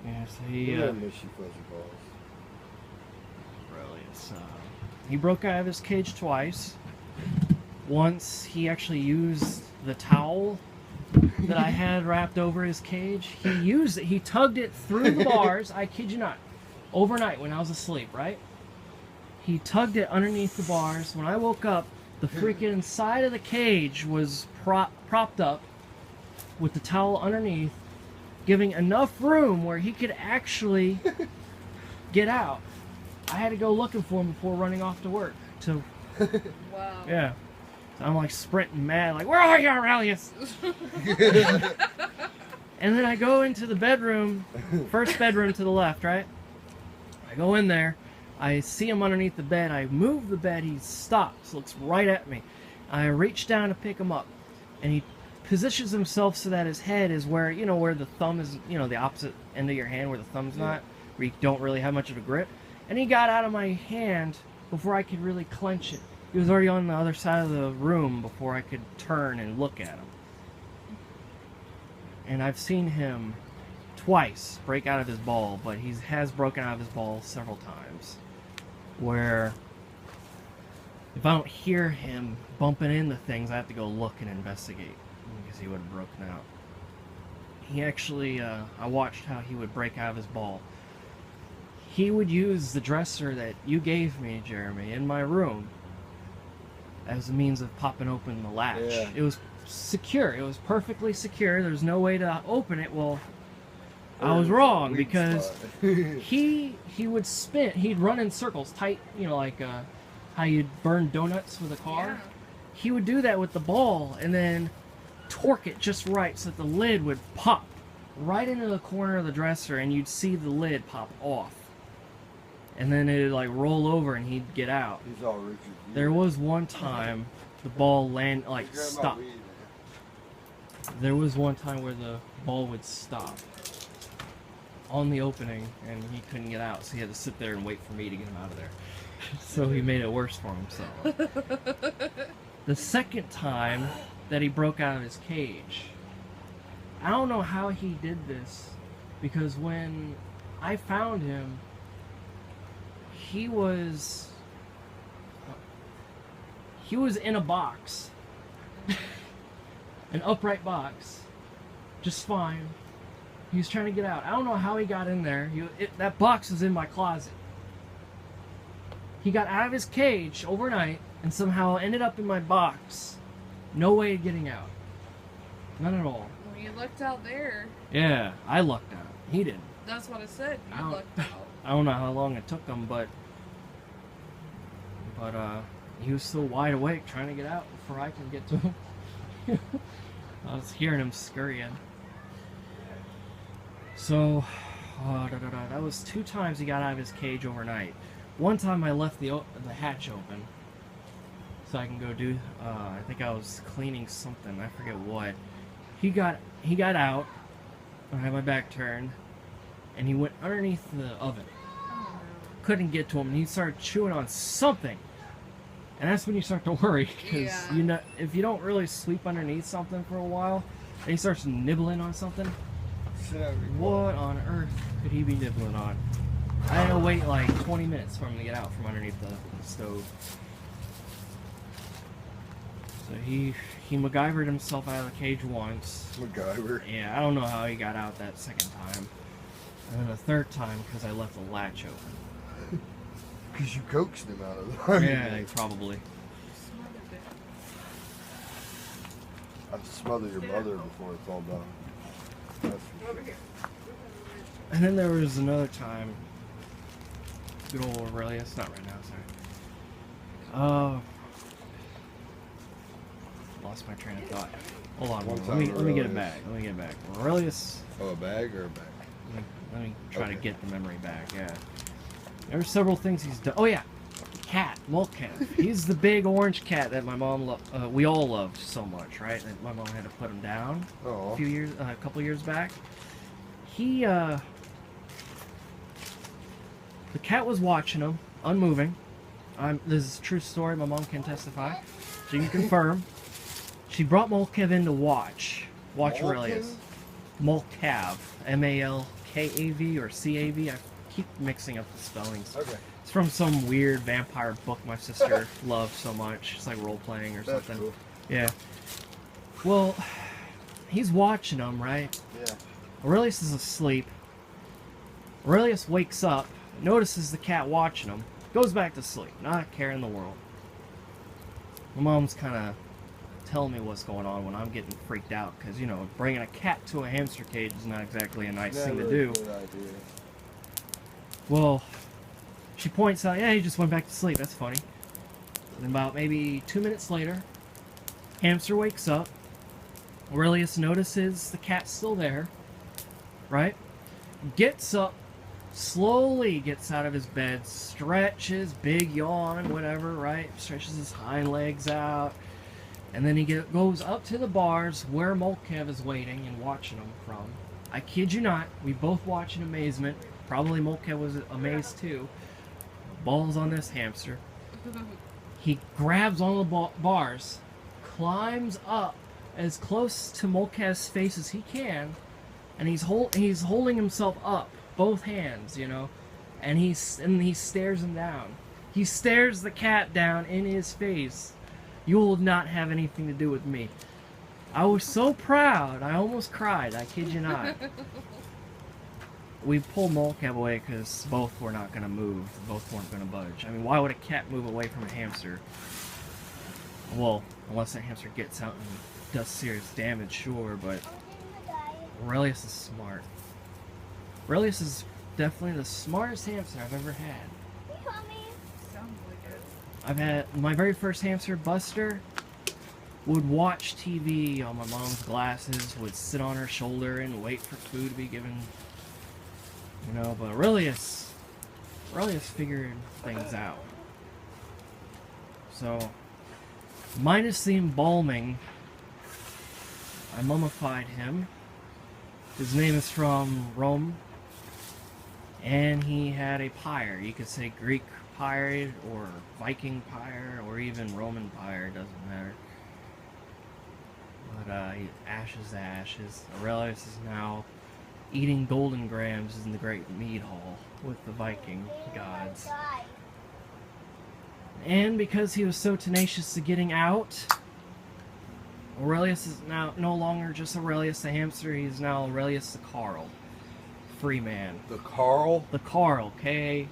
Yeah, so he, he broke out of his cage twice. Once he actually used the towel that I had wrapped over his cage. He used it. He tugged it through the bars. I kid you not. Overnight when I was asleep, right? He tugged it underneath the bars. When I woke up, the freaking side of the cage was propped up with the towel underneath, giving enough room where he could actually get out. I had to go looking for him before running off to work. Wow. Yeah. So I'm like sprinting mad, like, where are you, Aurelius? And then I go into the bedroom, first bedroom to the left, right? I go in there. I see him underneath the bed. I move the bed. He stops, looks right at me. I reach down to pick him up, and he positions himself so that his head is where, you know, where the thumb is, you know, the opposite end of your hand where the thumb's not, where you don't really have much of a grip. And he got out of my hand before I could really clench it. He was already on the other side of the room before I could turn and look at him. And I've seen him twice break out of his ball, but he has broken out of his ball several times. Where if I don't hear him bumping into things, I have to go look and investigate because he would have broken out. He actually, I watched how he would break out of his ball. He would use the dresser that you gave me, Jeremy, in my room as a means of popping open the latch. Yeah. It was secure. It was perfectly secure. There's no way to open it. Well, I was wrong because he would spin. He'd run in circles, tight, you know, like how you'd burn donuts with a car. Yeah. He would do that with the ball and then torque it just right so that the lid would pop right into the corner of the dresser and you'd see the lid pop off. And then it'd like roll over and he'd get out. He's all Richard. There was one time the ball stopped. There was one time where the ball would stop on the opening and he couldn't get out, so he had to sit there and wait for me to get him out of there. So he made it worse for himself. The second time that he broke out of his cage, I don't know how he did this, because when I found him, he was in a box, an upright box, just fine. He was trying to get out. I don't know how he got in there. That box was in my closet. He got out of his cage overnight and somehow ended up in my box. No way of getting out. None at all. Well, you lucked out there. Yeah, I lucked out. He didn't. That's what I said. You lucked out. I don't know how long it took him, but he was still wide awake trying to get out before I could get to him. I was hearing him scurrying. So, that was 2 times he got out of his cage overnight. One time I left the hatch open so I can go do, I think I was cleaning something, I forget what. He got out, I had my back turned, and he went underneath the oven. Couldn't get to him, and he started chewing on something. And that's when you start to worry, because you know, if you don't really sleep underneath something for a while, and he starts nibbling on something, what on earth could he be nibbling on? I had to wait like 20 minutes for him to get out from underneath the stove. So he MacGyvered himself out of the cage once. MacGyver? Yeah, I don't know how he got out that second time. And then the third time because I left the latch open. Because you coaxed him out of it. Yeah, probably. I'd smother your mother before it's all done. That's for sure. And then there was another time. Good old Aurelius. Not right now, sorry. Lost my train of thought. Hold on. Let me get it back. Let me get it back. Aurelius. Oh, a bag or a bag? Let me try to get the memory back, yeah. There were several things he's done. Oh, yeah. Cat. Moltcalf. He's the big orange cat that my mom we all loved so much, right? That my mom had to put him down a couple years back. He, the cat was watching him, unmoving. This is a true story. My mom can testify. She can confirm. She brought Moltcalf in to watch Aurelius. Malkav, M-A-L-K-A-V or C-A-V. I keep mixing up the spellings. Okay. It's from some weird vampire book my sister loved so much. It's like role-playing or That's something. cool. Yeah. Well, he's watching them, right? Yeah. Aurelius is asleep. Aurelius wakes up, notices the cat watching him, goes back to sleep, not a care in the world. My mom's kind of telling me what's going on when I'm getting freaked out, because, you know, bringing a cat to a hamster cage is not exactly a nice thing to do. Good idea. Well, she points out, yeah, he just went back to sleep, that's funny. And about maybe 2 minutes later, hamster wakes up. Aurelius notices the cat's still there, right? Gets up, slowly gets out of his bed, stretches, big yawn, whatever, right? Stretches his hind legs out. And then he goes up to the bars where Molkev is waiting and watching him from. I kid you not, we both watch in amazement. Probably Molkev was amazed too. Balls on this hamster. He grabs on the bars, climbs up as close to Molkev's face as he can, and he's holding himself up, both hands, you know, and he stares him down. He stares the cat down in his face. You will not have anything to do with me. I was so proud, I almost cried, I kid you not. We pulled Molkev away because both were not going to move, both weren't going to budge. I mean, why would a cat move away from a hamster? Well, unless that hamster gets out and does serious damage, sure, but Aurelius is smart. Aurelius is definitely the smartest hamster I've ever had. Sounds like it. I've had my very first hamster, Buster, would watch TV on my mom's glasses, would sit on her shoulder and wait for food to be given. You know, but Aurelius figured things out. So, minus the embalming, I mummified him. His name is from Rome, and he had a pyre. You could say Greek pyre, or Viking pyre, or even Roman pyre, doesn't matter. But ashes to ashes. Aurelius is now eating golden grams in the great mead hall with the Viking gods. And because he was so tenacious to getting out, Aurelius is now no longer just Aurelius the hamster, he's now Aurelius the Karl. Free man. The Karl? The Karl, K-A-R-L.